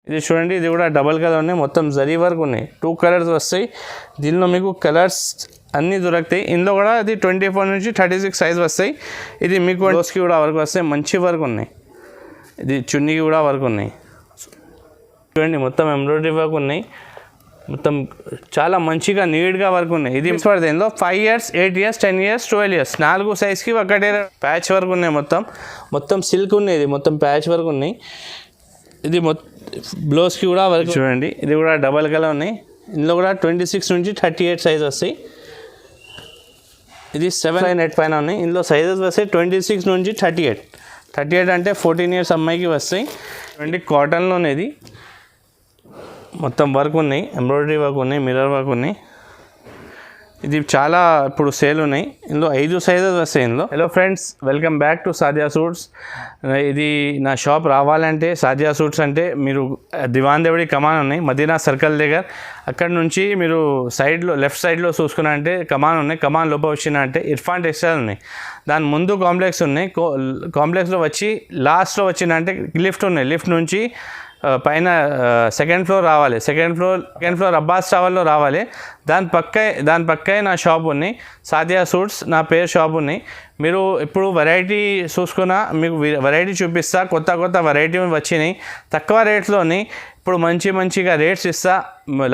ఇది చూడండి, ఇది కూడా డబల్ కలర్ ఉన్నాయి, మొత్తం జరీ వర్క్ ఉన్నాయి, 2 కలర్స్ వస్తాయి. దీనిలో మీకు కలర్స్ అన్నీ దొరుకుతాయి. ఇందులో కూడా ఇది 24 నుంచి 36 సైజ్ వస్తాయి. ఇది మీకు బ్లౌజ్కి కూడా వర్క్ వస్తాయి, మంచి వర్క్ ఉన్నాయి. ఇది చున్నీకి కూడా వర్క్ ఉన్నాయి. చూడండి మొత్తం ఎంబ్రాయిడరీ వర్క్ ఉన్నాయి, మొత్తం చాలా మంచిగా నీట్గా వర్క్ ఉన్నాయి. ఇది పడుతుంది ఇందులో 5 years, 8 years, 10 years, 12 years 4 సైజ్కి ఒకటే ప్యాచ్ వర్క్ ఉన్నాయి. మొత్తం సిల్క్ ఉన్నాయి, ఇది మొత్తం ప్యాచ్ వర్క్ ఉన్నాయి. ఇది బ్లౌజ్కి కూడా వర్క్ చూడండి, ఇది కూడా డబల్ కలర్ ఉన్నాయి. ఇందులో కూడా 26 నుంచి 38 సైజ్ వస్తాయి. ఇది 7/8 పైన ఉన్నాయి. ఇందులో సైజెస్ వస్తాయి 26 నుంచి 38 అంటే 14 years అమ్మాయికి వస్తాయి. కాటన్లోనే ఇది మొత్తం వర్క్ ఉన్నాయి, ఎంబ్రాయిడరీ వర్క్ ఉన్నాయి, మిర్రర్ వర్క్ ఉన్నాయి. ఇది చాలా ఇప్పుడు సేల్ ఉన్నాయి. ఇందులో 5 సైజెస్ వస్తాయి ఇందులో. Hello friends, welcome back to Sadia suits. ఇది నా షాప్ రావాలంటే సాదియా సూట్స్ అంటే మీరు దివాన్ దేవుడి కమాన్ ఉన్నాయి, మదీనా సర్కిల్ దగ్గర. అక్కడ నుంచి మీరు సైడ్లో లెఫ్ట్ సైడ్లో చూసుకున్నా అంటే కమాన్ ఉన్నాయి. కమాన్ లోపల వచ్చినా అంటే ఇర్ఫాన్ టెక్స్టైల్ ఉన్నాయి. దాని ముందు కాంప్లెక్స్ ఉన్నాయి. కాంప్లెక్స్లో వచ్చి లాస్ట్లో వచ్చిన అంటే లిఫ్ట్ ఉన్నాయి. లిఫ్ట్ నుంచి పైన సెకండ్ ఫ్లోర్ రావాలి. సెకండ్ ఫ్లోర్ అబ్బాస్ టవర్లో రావాలి. దాని పక్కే నా షాప్ ఉన్నాయి, సాదియా సూట్స్ నా పేరు షాప్ ఉన్నాయి. మీరు ఇప్పుడు వెరైటీ చూసుకున్నా మీకు వెరైటీ చూపిస్తా. కొత్త వెరైటీ వచ్చినాయి, తక్కువ రేట్లోని. ఇప్పుడు మంచిగా రేట్స్ ఇస్తా,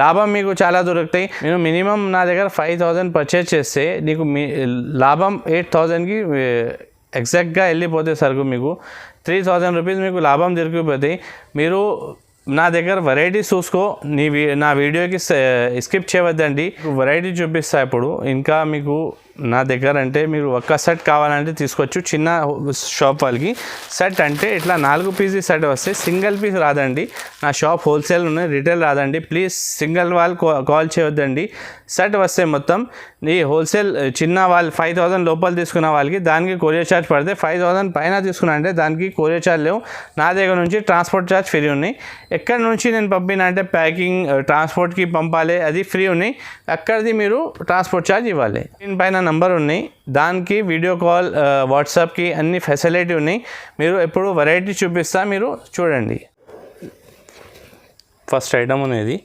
లాభం మీకు చాలా దొరుకుతాయి. నేను మినిమం నా దగ్గర 5,000 పర్చేజ్ చేస్తే నీకు లాభం 8,000కి ఎగ్జాక్ట్గా వెళ్ళిపోతే సరుకు మీకు 3,000 రూపీస్ మీకు లాభం దొరికిపోతాయి. మీరు నా దగ్గర వెరైటీస్ చూసుకో, నా వీడియోకి స్కిప్ చేయవద్దండి. వెరైటీ చూపిస్తా ఇప్పుడు. ఇంకా మీకు నా దగ్గర అంటే మీరు ఒక్క సెట్ కావాలంటే తీసుకోవచ్చు. చిన్న షాప్ వాళ్ళకి సెట్ అంటే ఇట్లా 4 పీస్ సెట్ వస్తే, సింగిల్ పీస్ రాదండి. నా షాప్ హోల్సేల్ ఉన్నాయి, రిటైల్ రాదండి. ప్లీజ్ సింగిల్ వాళ్ళు కాల్ చేయవద్దండి. సెట్ వస్తే మొత్తం ఈ హోల్సేల్ చిన్న వాళ్ళు 5,000 లోపల తీసుకున్న వాళ్ళకి దానికి కొరియర్ ఛార్జ్ పడితే, 5,000 పైన తీసుకున్నా అంటే దానికి కొరియర్ ఛార్జ్ లేవు. నా దగ్గర నుంచి ట్రాన్స్పోర్ట్ ఛార్జ్ ఫ్రీ ఉన్నాయి. ఎక్కడి నుంచి నేను పంపిన అంటే ప్యాకింగ్ ట్రాన్స్పోర్ట్కి పంపాలి, అది ఫ్రీ ఉన్నాయి. అక్కడిది మీరు ట్రాన్స్పోర్ట్ ఛార్జ్ ఇవ్వాలి. దీనిపైన నంబర్ ఉన్నాయి, దానికి వీడియో కాల్ వాట్సాప్కి అన్ని ఫెసిలిటీ ఉన్నాయి. మీరు ఎప్పుడు వెరైటీ చూపిస్తా, మీరు చూడండి. ఫస్ట్ ఐటమ్ అనేది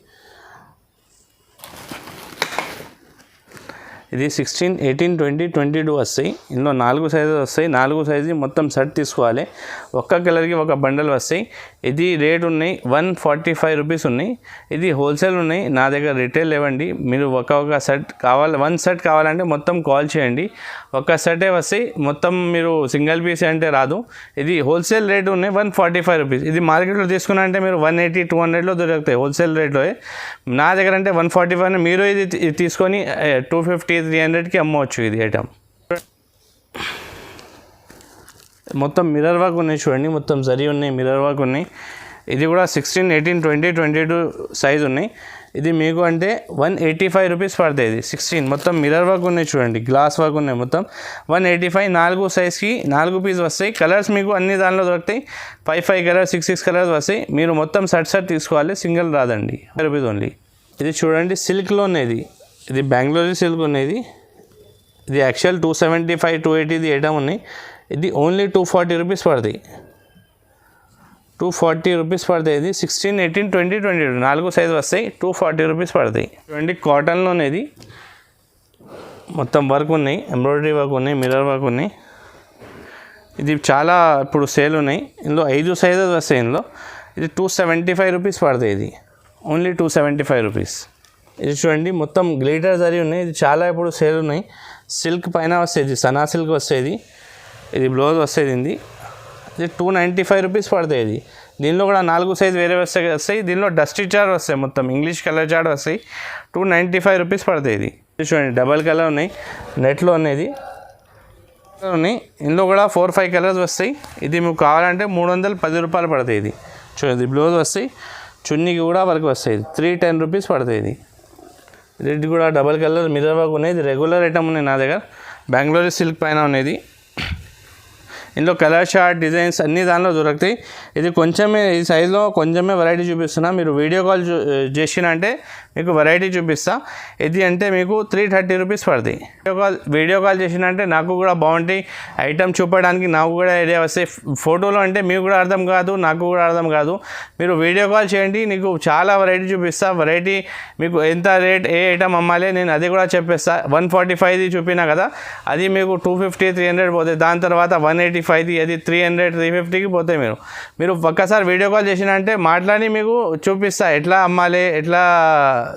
ఇది 16, 18, 20, 22 వస్తాయి. ఇందులో 4 సైజెస్ వస్తాయి. 4 సైజు మొత్తం సెట్ తీసుకోవాలి. ఒక్క కలర్కి ఒక బండల్ వస్తాయి. ఇది రేట్ ఉన్నాయి 145 రూపీస్ ఉన్నాయి. ఇది హోల్సేల్ ఉన్నాయి, నా దగ్గర రిటైల్ లేవండి. మీరు ఒక సెట్ కావాలి, 1 సెట్ కావాలంటే మొత్తం కాల్ చేయండి. ఒక సెటే వస్తాయి, మొత్తం మీరు సింగిల్ పీస్ అంటే రాదు. ఇది హోల్సేల్ రేట్ ఉన్నాయి 145 రూపీస్. ఇది మార్కెట్లో తీసుకున్నా అంటే మీరు 180, 200లో దొరుకుతాయి హోల్సేల్ రేట్లో. నా దగ్గర అంటే 145. మీరు ఇది తీసుకొని 250, 300కి అమ్మవచ్చు. ఇది ఐటమ్ మొత్తం మిర్రర్ వర్క్ ఉన్నాయి చూడండి, మొత్తం జరీ ఉన్నాయి, మిర్రర్ వర్క్ ఉన్నాయి. ఇది కూడా 16, 18, 20, 22 సైజ్ ఉన్నాయి. ఇది మీకు అంటే 185 రూపీస్ పడుతుంది. ఇది 16 మొత్తం మిర్రర్ వర్క్ ఉన్నాయి చూడండి, గ్లాస్ వర్క్ ఉన్నాయి. మొత్తం 185. 4 సైజ్కి 4 పీస్ వస్తాయి. కలర్స్ మీకు అన్ని దానిలో దొరుకుతాయి. 5 కలర్స్, 6 కలర్స్ వస్తాయి. మీరు మొత్తం సెట్ తీసుకోవాలి, సింగిల్ రాదండి. 5 రూపీస్ ఓన్లీ. ఇది చూడండి సిల్క్లో ఉన్నది, ఇది బెంగళూరు సిల్క్ ఉన్నది. ఇది యాక్చువల్ 275, 280 ఐటమ్ ఉన్నాయి. ఇది ఓన్లీ 240 రూపీస్ పడుతుంది. 240 రూపీస్ పడుతుంది. ఇది 16, 18, 20, 22 4 సైజు వస్తాయి. 240 రూపీస్ పడుతాయి. చూడండి కాటన్లోనేది మొత్తం వర్క్ ఉన్నాయి, ఎంబ్రాయిడరీ వర్క్ ఉన్నాయి, మిర్రర్ వర్క్ ఉన్నాయి. ఇది చాలా ఇప్పుడు సేల్ ఉన్నాయి. ఇందులో 5 సైజెస్ వస్తాయి. ఇందులో ఇది 275 రూపీస్ పడుతుంది. ఇది ఓన్లీ 275 రూపీస్. ఇది చూడండి మొత్తం గ్లిటర్ జరీ ఉన్నాయి. ఇది చాలా ఇప్పుడు సేల్ ఉన్నాయి. సిల్క్ పైన వస్తుంది, సనా సిల్క్ వస్తుంది. ఇది బ్లౌజ్ వస్తుంది. ఇది 295 రూపీస్ పడుతుంది. ఇది దీనిలో కూడా 4 సైజ్ వేరే వస్తాయి. దీనిలో డస్టీ చార్ట్ వస్తాయి, మొత్తం ఇంగ్లీష్ కలర్ చార్ట్ వస్తాయి. 295 రూపీస్ పడుతుంది. ఇది చూడండి డబల్ కలర్ ఉన్నాయి, నెట్లో ఉన్నాయి ఉన్నాయి. ఇందులో కూడా 4-5 కలర్స్ వస్తాయి. ఇది మీకు కావాలంటే 310 రూపాయలు పడుతుంది. ఇది చూడండి బ్లౌజ్ వస్తాయి, చున్నీకి కూడా వర్క్ వస్తాయి. 310 రూపీస్ పడుతుంది. ఇది కూడా డబల్ కలర్ మిర్రర్ వర్క్ ఉన్నాయి. ఇది రెగ్యులర్ ఐటమ్ ఉన్నాయి నా దగ్గర. బెంగళూరు సిల్క్ పైన ఉన్నది. ఇందులో కలర్ చార్ట్ డిజైన్స్ అన్ని దానిలో దొరుకుతాయి. ఇది కొంచెమే ఈ సైజులో కొంచెమే వెరైటీ చూపిస్తున్నా. మీరు వీడియో కాల్ చేసినంటే మీకు వెరైటీ చూపిస్తా. ఇది అంటే మీకు 330 రూపీస్ పడుతుంది. వీడియో కాల్ చేసినంటే నాకు కూడా బాగుంటాయి ఐటమ్ చూపడానికి, నాకు కూడా ఐడియా వస్తాయి. ఫోటోలో అంటే మీకు కూడా అర్థం కాదు, నాకు కూడా అర్థం కాదు. మీరు వీడియో కాల్ చేయండి, నీకు చాలా వెరైటీ చూపిస్తా. వెరైటీ మీకు ఎంత రేట్ ఏ ఐటమ్ అమ్మాలి నేను అది కూడా చెప్పేస్తా. 145ది చూపినా కదా, అది మీకు 250 300 పోతాయి. దాని తర్వాత 185ది అది 300 350కి పోతాయి. మీరు ఒక్కసారి వీడియో కాల్ చేసినంటే మాట్లాడి మీకు చూపిస్తా ఎట్లా అమ్మాలి, ఎట్లా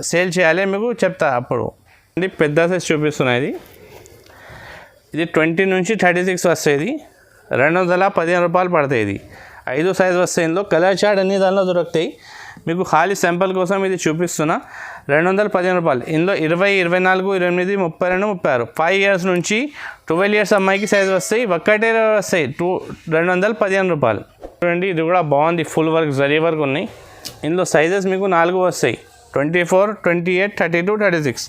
సేల్ చేయాలి మీకు చెప్తా. అప్పుడు పెద్ద సైజ్ చూపిస్తున్నాయి. ఇది 20 నుంచి 36 వస్తాయి. 215 రూపాయలు పడతాయి. ఇది 5 సైజు వస్తాయి. ఇందులో కలర్ చార్ట్ అన్ని దానిలో దొరుకుతాయి. మీకు ఖాళీ శాంపుల్ కోసం ఇది చూపిస్తున్నా. 215 రూపాయలు. ఇందులో 20, 24, 28, 32, 36 5 ఇయర్స్ నుంచి 12 ఇయర్స్ అమ్మాయికి సైజు వస్తాయి. ఒక్కటే వస్తాయి 215 రూపాయలు. చూడండి ఇది కూడా బాగుంది, ఫుల్ వర్క్ జరీ వర్క్ ఉన్నాయి. ఇందులో సైజెస్ మీకు 4 వస్తాయి, 24, 28, 32, 36.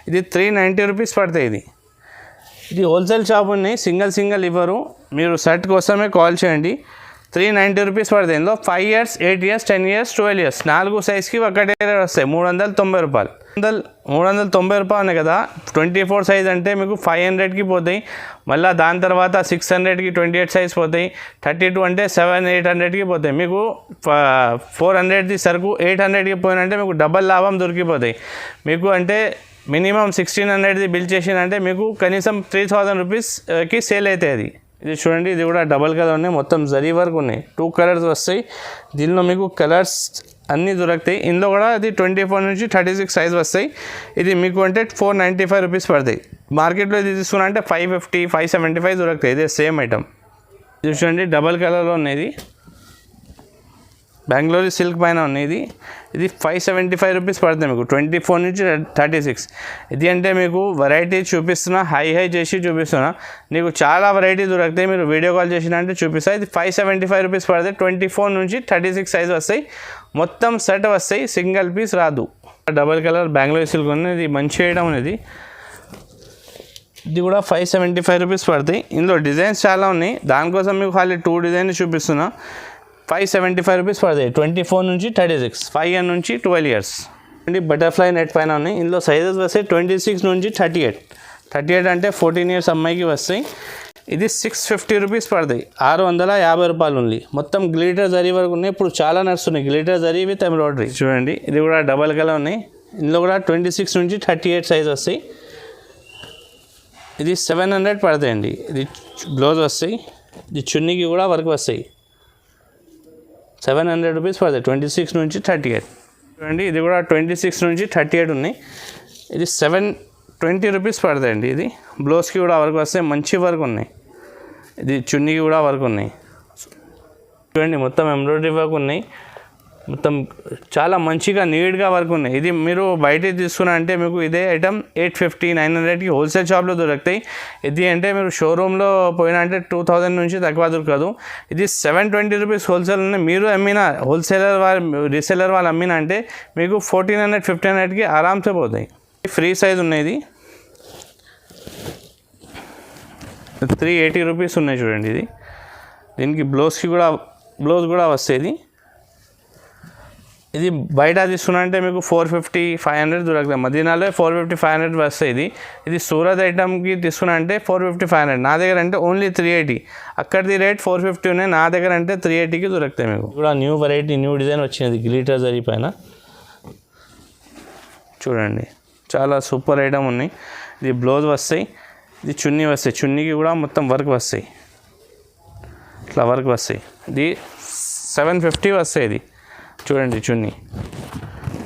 ఇది 390 రూపీస్ పడతాయి. ఇది హోల్సేల్ షాప్ ఉన్నాయి, సింగిల్ ఇవ్వరు. మీరు సెట్ కోసమే కాల్ చేయండి. 390 రూపీస్ పడతాయి. ఇందులో 5 ఇయర్స్, 8 ఇయర్స్, 10 ఇయర్స్, 12 ఇయర్స్ 4 సైజ్కి ఒకటే వస్తాయి. 390 రూపాయలు. 390 రూపాయలు ఉన్నాయి కదా. 24 సైజ్ అంటే మీకు 500కి పోతాయి. మళ్ళీ దాని తర్వాత 600కి 28 సైజ్ పోతాయి. 32 అంటే 700-800కి పోతాయి. మీకు 400ది సరుకు 800కి పోయినంటే మీకు డబల్ లాభం దొరికిపోతాయి. మీకు అంటే మినిమం 1600ది బిల్ చేసినంటే మీకు కనీసం 3000 రూపీస్కి సేల్ అవుతాయి. అది ఇది చూడండి, ఇది కూడా డబల్ కలర్ ఉన్నాయి, మొత్తం జరీ వర్క్ ఉన్నాయి. 2 కలర్స్ వస్తాయి. దీనిలో మీకు కలర్స్ అన్నీ దొరుకుతాయి. ఇందులో కూడా ఇది 24 నుంచి 36 సైజ్ వస్తాయి. ఇది మీకు అంటే 495 రూపీస్ పడతాయి. మార్కెట్లో ఇది తీసుకున్నా అంటే 550, 575 దొరుకుతాయి. ఇదే సేమ్ ఐటమ్. ఇది చూడండి డబల్ కలర్లో ఉన్నది, బెంగళూరు సిల్క్ పైన ఉన్నది. ఇది 575 రూపీస్ పడుతుంది మీకు 24 నుంచి 36. ఇది అంటే మీకు వెరైటీ చూపిస్తున్నా, హై చేసి చూపిస్తున్నా. నీకు చాలా వెరైటీ దొరుకుతాయి. మీరు వీడియో కాల్ చేసినంటే చూపిస్తా. ఇది 575 రూపీస్ పడుతుంది. 24 నుంచి 36 సైజ్ వస్తాయి. మొత్తం సెట్ వస్తాయి, సింగిల్ పీస్ రాదు. డబల్ కలర్ బెంగళూరు సిల్క్ ఉన్నది, ఇది మంచి ఐటమ్ ఉన్నది. ఇది కూడా 575 రూపీస్ పడతాయి. ఇందులో డిజైన్స్ చాలా ఉన్నాయి, దానికోసం మీకు ఖాళీ 2 డిజైన్స్ చూపిస్తున్నా. 575 రూపీస్ పడతాయి. 24 నుంచి 36, 5 ఇయర్ నుంచి 12 ఇయర్స్. అండి బటర్ఫ్లై నెట్ పైన ఉన్నాయి. ఇందులో సైజెస్ వస్తాయి 26 నుంచి 38 అంటే 14 ఇయర్స్ అమ్మాయికి వస్తాయి. ఇది 650 రూపీస్ పడతాయి. 650 రూపాయలు ఉంది. మొత్తం గ్లిటర్ జరీ వరకు ఉన్నాయి. ఇప్పుడు చాలా నడుస్తున్నాయి గ్లిటర్ జరీ విత్ ఎంబ్రాయిడరీ. చూడండి ఇది కూడా డబల్ కలర్ ఉన్నాయి. ఇందులో కూడా 26 నుంచి 38 సైజ్ వస్తాయి. ఇది 700 పడతాయండి. ఇది బ్లౌజ్ వస్తాయి. ఇది చున్నీకి కూడా వర్క్ వస్తాయి. 700 రూపీస్ పడతాయి. 26 నుంచి 38. చూడండి ఇది కూడా 26 నుంచి 38 ఉన్నాయి. ఇది 720 రూపీస్ పడతాయండి. ఇది బ్లౌజ్కి కూడా వర్క్ వస్తాయి, మంచి వర్క్ ఉన్నాయి. ఇది చున్నీకి కూడా వర్క్ ఉన్నాయి. చూడండి మొత్తం ఎంబ్రాయిడరీ వర్క్ ఉన్నాయి. మొత్తం చాలా మంచిగా నీట్గా వర్క్ ఉన్నాయి. ఇది మీరు బయట తీసుకున్నా అంటే మీకు ఇదే ఐటమ్ 850 900కి హోల్సేల్ షాప్లో దొరుకుతాయి. ఇది అంటే మీరు షోరూంలో పోయినా అంటే 2000 నుంచి తక్కువ దొరకదు. ఇది 720 రూపీస్ హోల్సేల్ ఉన్నాయి. మీరు అమ్మినా హోల్సేలర్ వాళ్ళు రీసెలర్ వాళ్ళు అమ్మినా అంటే మీకు 1400 1500కి ఆరామ్సే పోతాయి. ఫ్రీ సైజ్ ఉన్నాయి. 380 రూపీస్ ఉన్నాయి. చూడండి ఇది దీనికి బ్లౌజ్ కూడా వస్తుంది. ఇది బయట తీసుకున్నా అంటే మీకు 450 500 దొరుకుతాయి. మదీనాలో 450 500 వస్తాయి. ఇది సూరత్ ఐటమ్కి తీసుకున్నా అంటే 450 500. నా దగ్గర అంటే ఓన్లీ 380. అక్కడిది రేట్ 450 ఉన్నాయి, నా దగ్గర అంటే 380కి దొరుకుతాయి. మీకు కూడా న్యూ వెరైటీ న్యూ డిజైన్ వచ్చింది గ్లిటర్ జరీ పైన. చూడండి చాలా సూపర్ ఐటమ్ ఉన్నాయి. ఇది బ్లౌజ్ వస్తాయి, ఇది చున్నీ వస్తాయి. చున్నీకి కూడా మొత్తం వర్క్ వస్తాయి, ఇట్లా వర్క్ వస్తాయి. ఇది 750 వస్తాయి. ఇది చూడండి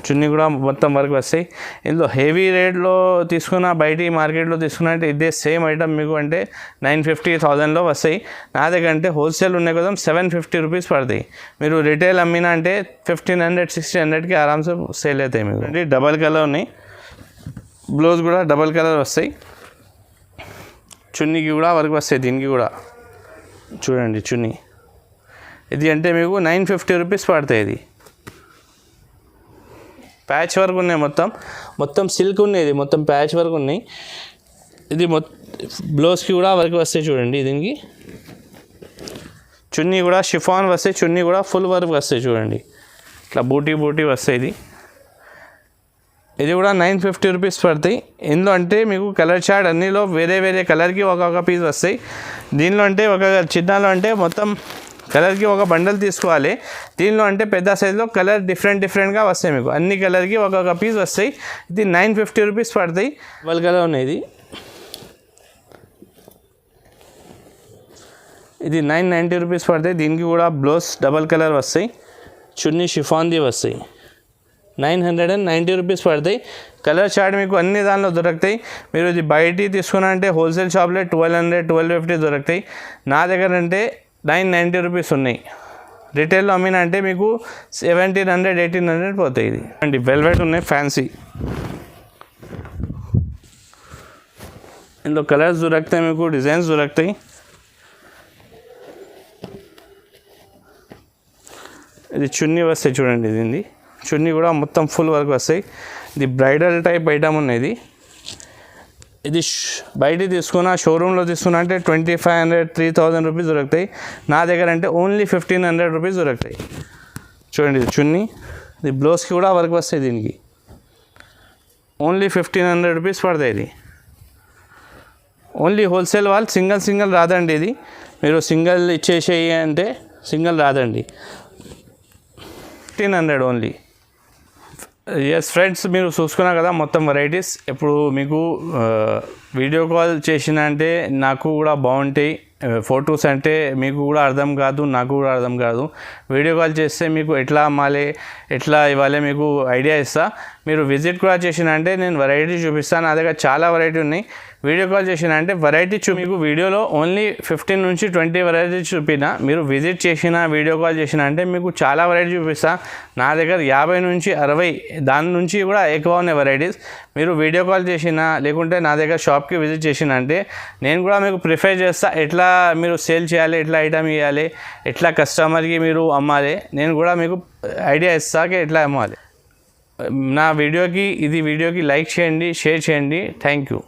చున్నీ కూడా మొత్తం వర్క్ వస్తాయి. ఇందులో హెవీ రేట్లో తీసుకున్న బయట మార్కెట్లో తీసుకున్న అంటే ఇదే సేమ్ ఐటమ్ మీకు అంటే 950 1000లో వస్తాయి. నా దగ్గర అంటే హోల్సేల్ ఉన్నాయి కదా 750 రూపీస్ పడతాయి. మీరు రిటైల్ అమ్మినా అంటే 1500 1600కి ఆరామ్సే సేల్ అవుతాయి. మీకు అంటే డబల్ కలర్ ఉన్నాయి. బ్లౌజ్ కూడా డబల్ కలర్ వస్తాయి. చున్నీకి కూడా వర్క్ వస్తాయి. దీనికి కూడా చూడండి చున్నీ. ఇది అంటే మీకు 950 రూపీస్ పడతాయి. ఇది ప్యాచ్ వర్క్ ఉన్నాయి. మొత్తం సిల్క్ ఉన్నాయి. ఇది మొత్తం ప్యాచ్ వర్క్ ఉన్నాయి. ఇది బ్లౌజ్కి కూడా వర్క్ వస్తాయి. చూడండి దీనికి చున్నీ కూడా షిఫాన్ వస్తాయి, చున్నీ కూడా ఫుల్ వర్క్ వస్తాయి చూడండి, ఇట్లా బూటీ వస్తాయి. ఇది కూడా 950 రూపీస్ పడతాయి. ఇందులో అంటే మీకు కలర్ చార్ట్ అన్నిలో వేరే కలర్కి ఒక్కొక్క పీస్ వస్తాయి. దీనిలో అంటే ఒక చిన్నలో అంటే మొత్తం కలర్కి ఒక బండల్ తీసుకోవాలి. దీనిలో అంటే పెద్ద సైజులో కలర్ డిఫరెంట్గా వస్తాయి, మీకు అన్ని కలర్కి ఒక్కొక్క పీస్ వస్తాయి. ఇది 950 రూపీస్ పడతాయి. డబల్ కలర్ ఉన్నాయి, ఇది 990 రూపీస్ పడతాయి. దీనికి కూడా బ్లౌజ్ డబల్ కలర్ వస్తాయి, చున్నీ షిఫాన్ది వస్తాయి. 990 రూపీస్ పడతాయి. కలర్ చార్ట్ మీకు అన్ని దానిలో దొరుకుతాయి. మీరు ఇది బయట తీసుకున్నారంటే హోల్సేల్ షాప్లో 1200 1250 దొరుకుతాయి. నా దగ్గర అంటే 990 రూపీస్ ఉన్నాయి. రిటైల్లో అమ్మిన అంటే మీకు 1700 1800 పోతాయి. ఇది అండి వెల్వెట్ ఉన్నాయి ఫ్యాన్సీ, ఇందులో కలర్స్ దొరుకుతాయి, మీకు డిజైన్స్ దొరుకుతాయి. ఇది చున్నీ వస్తాయి చూడండి, ఇది చున్నీ కూడా మొత్తం ఫుల్ వర్క్ వస్తాయి. ఇది బ్రైడల్ టైప్ ఐటమ్ ఉన్నది. ఇది బయట తీసుకున్న షోరూంలో తీసుకున్నా అంటే 2500 3000 రూపీస్ దొరుకుతాయి. నా దగ్గర అంటే ఓన్లీ 1500 రూపీస్ దొరుకుతాయి. చూడండి ఇది చున్నీ, ఇది బ్లౌజ్కి కూడా వర్క్ వస్తాయి. దీనికి ఓన్లీ 1500 రూపీస్ పడతాయి. ఇది ఓన్లీ హోల్సేల్ వాళ్ళు, సింగిల్ రాదండి. ఇది మీరు సింగిల్ ఇచ్చేసేయి అంటే సింగిల్ రాదండి, 1500 ఓన్లీ. ఎస్ ఫ్రెండ్స్, మీరు చూసుకున్నారు కదా మొత్తం వెరైటీస్. ఇప్పుడు మీకు వీడియో కాల్ చేసిన అంటే నాకు కూడా బాగుంటాయి. ఫొటోస్ అంటే మీకు కూడా అర్థం కాదు, నాకు కూడా అర్థం కాదు. వీడియో కాల్ చేస్తే మీకు ఎట్లా అమ్మాలి, ఎట్లా ఇవ్వాలి మీకు ఐడియా ఇస్తా. మీరు విజిట్ కూడా చేసిన అంటే నేను వెరైటీ చూపిస్తాను. నా దగ్గర చాలా వెరైటీ ఉన్నాయి. వీడియో కాల్ చేసిన అంటే వెరైటీ మీకు వీడియోలో ఓన్లీ 15 నుంచి 20 వెరైటీ చూపిన. మీరు విజిట్ చేసిన వీడియో కాల్ చేసిన అంటే మీకు చాలా వెరైటీ చూపిస్తా. నా దగ్గర 50 నుంచి 60 దాని నుంచి కూడా ఎక్కువ ఉన్నాయి వెరైటీస్. మీరు వీడియో కాల్ చేసిన లేకుంటే నా దగ్గర షాప్కి విజిట్ చేసిన అంటే నేను కూడా మీకు ప్రిఫర్ చేస్తా. ఎట్లా మీరు సేల్ చేయాలి, ఎట్లా ఐటమ్ ఇవ్వాలి, ఎట్లా కస్టమర్కి మీరు అమ్మాలి, నేను కూడా మీకు ఐడియా ఇస్తాకే ఎట్లా అమ్మాలి. నా వీడియోకి లైక్ చేయండి, షేర్ చేయండి. Thank you.